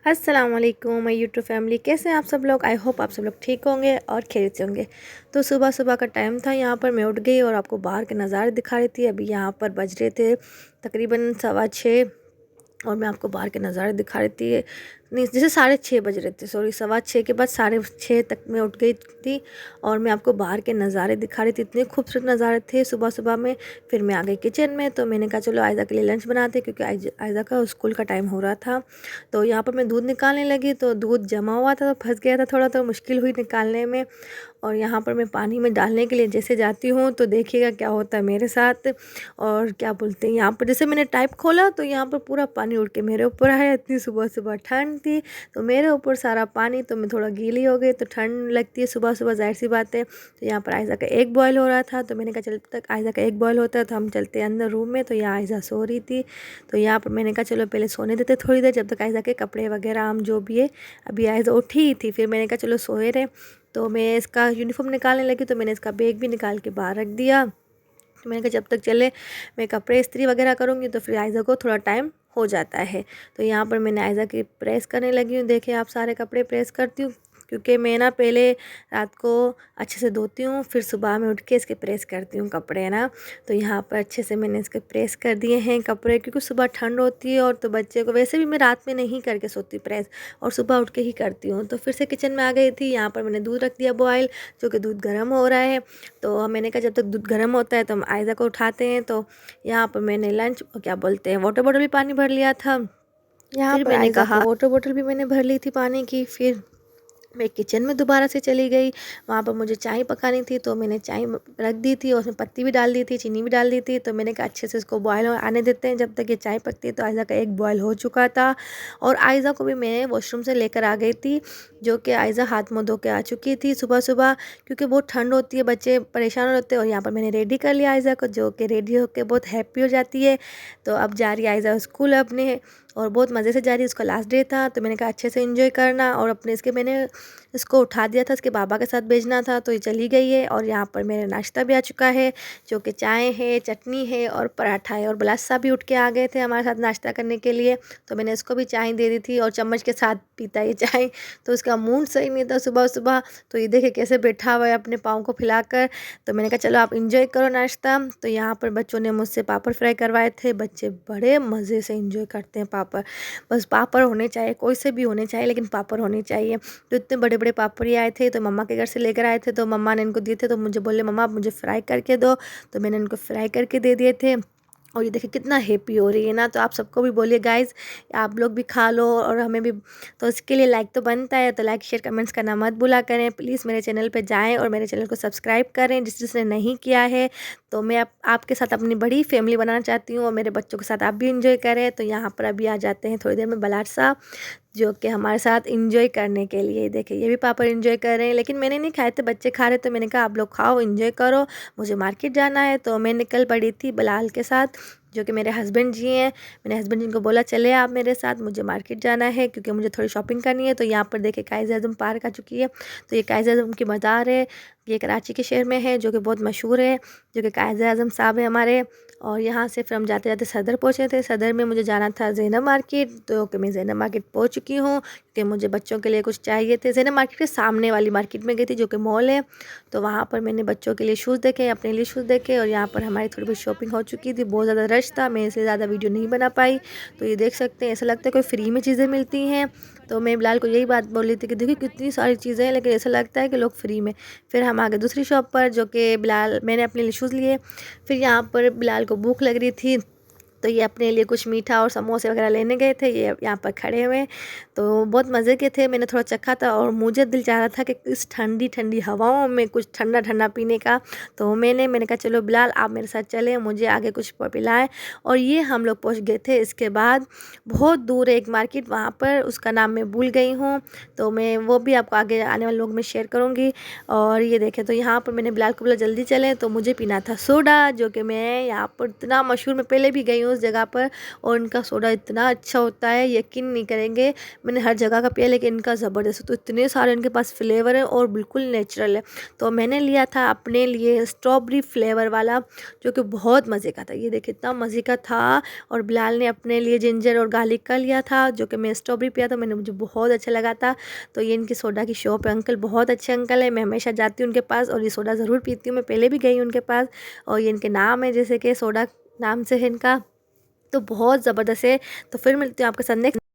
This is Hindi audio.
अस्सलाम वालेकुम माय यूट्यूब फैमिली, कैसे हैं आप सब लोग। आई होप आप सब लोग ठीक होंगे और खैरियत से होंगे। तो सुबह सुबह का टाइम था, यहाँ पर मैं उठ गई और आपको बाहर के नज़ारे दिखा रही थी। अभी यहाँ पर बज रहे थे तकरीबन 6:15 और मैं आपको बाहर के नज़ारे दिखा रही थी। नहीं, जैसे 6:30 बज रहे थे, सॉरी 6:15 के बाद 6:30 तक मैं उठ गई थी और मैं आपको बाहर के नज़ारे दिखा रही थी। इतने खूबसूरत नज़ारे थे सुबह सुबह में। फिर मैं आ गई किचन में, तो मैंने कहा चलो आयज़ा के लिए लंच बनाते, क्योंकि आयज़ा का स्कूल का टाइम हो रहा था। तो यहाँ पर मैं दूध निकालने लगी तो दूध जमा हुआ था, तो फंस गया था थोड़ा, तो मुश्किल हुई निकालने में। और यहाँ पर मैं पानी में डालने के लिए जैसे जाती हूँ तो देखिएगा क्या होता है मेरे साथ। और क्या बोलते हैं, यहाँ पर जैसे मैंने टाइप खोला तो यहाँ पर पूरा पानी उड़ के मेरे ऊपर आया। इतनी सुबह सुबह ठंड थी तो मेरे ऊपर सारा पानी, तो मैं थोड़ा गीली हो गई। तो ठंड लगती है सुबह सुबह, जाहिर सी बात है। तो यहाँ पर आयज़ा का एग बॉयल हो रहा था, तो मैंने कहा चल तक आयज़ा का एग बॉयल होता है तो हम चलते हैं अंदर रूम में। तो यहाँ आयज़ा सो रही थी, तो यहाँ पर मैंने कहा चलो पहले सोने देते थोड़ी देर, जब तक आयज़ा के कपड़े वगैरह हम जो भी है। अभी आयज़ा उठी ही थी, फिर मैंने कहा चलो सोए रहे। तो मैं इसका यूनिफॉर्म निकालने लगी, तो मैंने इसका बैग भी निकाल के बाहर रख दिया। तो मैंने कहा जब तक चले मैं कपड़े इस्त्री वगैरह करूँगी तो फिर आयज़ा को थोड़ा टाइम हो जाता है। तो यहाँ पर मैंने आयज़ा की प्रेस करने लगी हूँ। देखिए आप, सारे कपड़े प्रेस करती हूँ, क्योंकि मैं ना पहले रात को अच्छे से धोती हूँ, फिर सुबह में उठ के इसके प्रेस करती हूँ कपड़े ना। तो यहाँ पर अच्छे से मैंने इसके प्रेस कर दिए हैं कपड़े, क्योंकि सुबह ठंड होती है। और तो बच्चे को वैसे भी मैं रात में नहीं करके सोती प्रेस, और सुबह उठ के ही करती हूँ। तो फिर से किचन में आ गई थी। यहाँ पर मैंने दूध रख दिया बॉयल, जो कि दूध गर्म हो रहा है। तो मैंने कहा जब तक दूध गर्म होता है तो हम आयज़ा को उठाते हैं। तो यहाँ पर मैंने लंच क्या बोलते हैं वाटर बॉटल भी पानी भर लिया था। यहाँ फिर पर मैंने आयज़ा कहा वाटर बॉटल भी मैंने भर ली थी पानी की। फिर मैं किचन में दोबारा से चली गई, वहाँ पर मुझे चाय पकानी थी, तो मैंने चाय रख दी थी और उसमें पत्ती भी डाल दी थी, चीनी भी डाल दी थी। तो मैंने कहा अच्छे से इसको बॉयल आने देते हैं जब तक ये चाय पकती है। तो आयज़ा का एक बॉयल हो चुका था और आयज़ा को भी मैं वॉशरूम से लेकर आ गई थी, जो कि आयज़ा हाथ मुँह धो के आ चुकी थी सुबह सुबह, क्योंकि बहुत ठंड होती है, बच्चे परेशान होते हैं। और यहाँ पर मैंने रेडी कर लिया आयज़ा को, जो कि रेडी होकर बहुत हैप्पी हो जाती है। तो अब जा रही है आयज़ा स्कूल अपने, और बहुत मज़े से जा रही है। उसका लास्ट डे था, तो मैंने कहा अच्छे से एंजॉय करना। और अपने मैंने इसको उठा दिया था, इसके बाबा के साथ भेजना था, तो ये चली गई है। और यहाँ पर मेरा नाश्ता भी आ चुका है, जो कि चाय है, चटनी है और पराठा है। और बिलास साहब भी उठ के आ गए थे हमारे साथ नाश्ता करने के लिए, तो मैंने इसको भी चाय दे दी थी। और चम्मच के साथ पीता ये चाय, तो उसका मूड सही नहीं था सुबह सुबह। तो ये देखे कैसे बैठा हुआ है अपने पाँव को फैलाकर। तो मैंने कहा चलो आप इंजॉय करो नाश्ता। तो यहाँ पर बच्चों ने मुझसे पापड़ फ्राई करवाए थे। बच्चे बड़े मज़े से इंजॉय करते हैं पापड़, बस पापड़ होने चाहिए, कोई से भी होने चाहिए, लेकिन पापड़ होने चाहिए। तो इतने बड़े बड़े पापड़ आए थे, तो मम्मा के घर से लेकर आए थे, तो मम्मा ने इनको दिए थे। तो मुझे बोले मम्मा आप मुझे फ्राई करके दो, तो मैंने इनको फ्राई करके दे दिए थे। और ये देखिए कितना हैप्पी हो रही है ना। तो आप सबको भी बोलिए गाइज़, आप लोग भी खा लो और हमें भी। तो इसके लिए लाइक तो बनता है, तो लाइक शेयर कमेंट्स करना मत भूला करें। प्लीज़ मेरे चैनल पे जाएं और मेरे चैनल को सब्सक्राइब करें, जिसने नहीं किया है। तो मैं आपके साथ अपनी बड़ी फैमिली बनाना चाहती हूँ, और मेरे बच्चों के साथ आप भी इंजॉय करें। तो यहाँ पर अभी आ जाते हैं थोड़ी देर में बलाट साहब, जो कि हमारे साथ इंजॉय करने के लिए। देखिए ये भी पापड़ इंजॉय कर रहे हैं, लेकिन मैंने नहीं खाए थे, बच्चे खा रहे। तो मैंने कहा आप लोग खाओ, इंजॉय करो, मुझे मार्केट जाना है। तो मैं निकल पड़ी थी बिलाल के साथ, जो कि मेरे हस्बैंड जी हैं। मैंने हस्बैंड जी को बोला चले आप मेरे साथ, मुझे मार्केट जाना है, क्योंकि मुझे थोड़ी शॉपिंग करनी है। तो यहाँ पर देखिए कायज़-ए-आज़म पार्क आ चुकी है। तो ये कायज़-ए-आज़म की मज़ार है, ये कराची के शहर में है, जो कि बहुत मशहूर है, जो कि कायज़-ए-आज़म साहब है हमारे। और यहाँ से फिर हम जाते जाते सदर पहुँचे थे। सदर में मुझे जाना था ज़ैनब मार्केट, तो कि मैं ज़ैनब मार्केट पहुँच चुकी हूँ, कि मुझे बच्चों के लिए कुछ चाहिए थे। ज़ैनब मार्केट के सामने वाली मार्केट में गई थी, जो कि मॉल है। तो वहाँ पर मैंने बच्चों के लिए शूज़ देखे, अपने लिए शूज़ देखे। और यहाँ पर हमारी थोड़ी बहुत शॉपिंग हो चुकी थी, बहुत ज़्यादा रश था, मैं इसलिए ज़्यादा वीडियो नहीं बना पाई। तो ये देख सकते हैं, ऐसा लगता है कोई फ्री में चीज़ें मिलती हैं। तो मैं बिलाल को यही बात बोल रही थी कि देखिए कितनी सारी चीज़ें हैं, लेकिन ऐसा लगता है कि लोग फ्री में। फिर हम आ गए दूसरी शॉप पर, जो कि बिलाल मैंने अपने लिए शूज़ लिए। फिर यहाँ पर बिलाल को भूख लग रही थी, तो ये अपने लिए कुछ मीठा और समोसे वगैरह लेने गए थे। ये यहाँ पर खड़े हुए, तो बहुत मज़े के थे। मैंने थोड़ा चखा था, और मुझे दिल चाह रहा था कि इस ठंडी ठंडी हवाओं में कुछ ठंडा ठंडा पीने का। तो मैंने कहा चलो बिलाल आप मेरे साथ चलें, मुझे आगे कुछ पिलाएं। और ये हम लोग पहुँच गए थे। इसके बाद बहुत दूर है एक मार्केट, वहाँ पर उसका नाम मैं भूल गई हूँ, तो मैं वो भी आपको आगे आने वाले लोग में शेयर करूँगी। और ये देखें, तो यहाँ पर मैंने बिलाल को बोला जल्दी चलें, तो मुझे पीना था सोडा, जो कि मैं यहाँ पर इतना मशहूर, मैं पहले भी गई हूँ उस जगह पर, और इनका सोडा इतना अच्छा होता है, यकीन नहीं करेंगे। मैंने हर जगह का पिया लेकिन इनका ज़बरदस्त, तो इतने सारे इनके पास फ्लेवर है और बिल्कुल नेचुरल है। तो मैंने लिया था अपने लिए स्ट्रॉबेरी फ्लेवर वाला, जो कि बहुत मज़े का था। ये देखिए इतना मज़े का था। और बिलाल ने अपने लिए जिंजर और गार्लिक का लिया था, जो कि मैं स्ट्रॉबेरी पिया था, मुझे बहुत अच्छा लगा था। तो ये इनकी सोडा की शॉप है। अंकल बहुत अच्छे अंकल है, मैं हमेशा जाती हूँ उनके पास और ये सोडा ज़रूर पीती हूँ। मैं पहले भी गई हूँ उनके पास, और ये इनके नाम है, जैसे कि सोडा नाम से है इनका, तो बहुत ज़बरदस्त है। तो फिर मिलती हूँ आपके साथ नेक्स्ट।